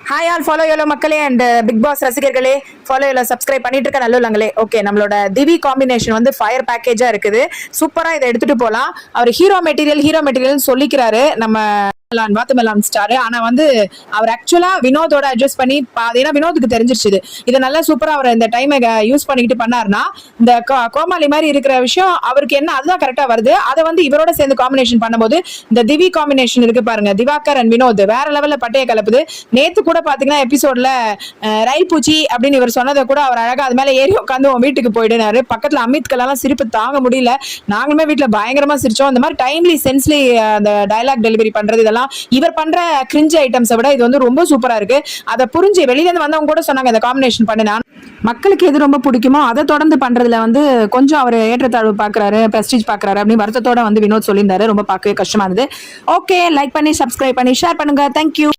Hi all follow yolo மக்களே and Bigg Boss ரசிகர்களே, follow yolo subscribe பண்ணிட்டு இருக்க நல்லங்களே. ஓகே, நம்மளோட திவி காம்பினேஷன் வந்து ஃபயர் பேக்கேஜா இருக்குது. சூப்பரா இதை எடுத்துட்டு போலாம். அவர் ஹீரோ மெட்டீரியல் சொல்லிக்கிறாரு நம்ம வாத்துமெல்லாம் ஸ்டார். ஆனா வந்து அவர் ஆக்சுவலா வினோதோட அட்ஜஸ்ட் பண்ணி ஏன்னா வினோதுக்கு தெரிஞ்சிருச்சு இதை நல்லா சூப்பரா அவர் இந்த டைமை யூஸ் பண்ணிக்கிட்டு பண்ணாருன்னா இந்த கோமாளி மாதிரி இருக்கிற விஷயம் அவருக்கு என்ன அதுதான் கரெக்டா வருது. அதை வந்து இவரோட சேர்ந்து காம்பினேஷன் பண்ணும்போது இந்த திவி காம்பினேஷன் இருக்கு பாருங்க, திவாகர் அண்ட் வினோத் வேற லெவல்ல பட்டைய கலப்புது. நேத்து கூட பாத்தீங்கன்னா எபிசோட்ல ரயில் பூச்சி அப்படின்னு இவர் சொன்னதை கூட அவர் அழகா அது மேல ஏறி உட்காந்து உன் வீட்டுக்கு போயிடுனாரு. பக்கத்துல அமித்கெல்லாம் சிரிப்பு தாங்க முடியல. நாங்களுமே வீட்டுல பயங்கரமா சிரிச்சோம். இந்த மாதிரி டைம்லி சென்ஸ்லி அந்த டயலாக் டெலிவரி பண்றது இதெல்லாம் இவர் பண்ற கிரிஞ்ச் ஐட்டம்ஸை விட இது வந்து ரொம்ப சூப்பரா இருக்கு. அதை புரிஞ்சு வெளியில இருந்து வந்தவங்க கூட சொன்னாங்க இந்த காம்பினேஷன் பண்ணு. மக்களுக்கு எது ரொம்ப பிடிக்குமோ அதை தொடர்ந்து பண்றதுல வந்து கொஞ்சம் அவர் ஏற்றத்தாழ்வு பாக்குறாரு, பிரஸ்டீஜ் பாக்குறாரு அப்படின்னு வருத்தத்தோட வந்து வினோத் சொல்லியிருந்தாரு. ரொம்ப பார்க்கவே கஷ்டமா இருந்தது. ஓகே, லைக் பண்ணி சப்ஸ்கிரைப் பண்ணி ஷேர் பண்ணுங்க. தேங்க்யூ.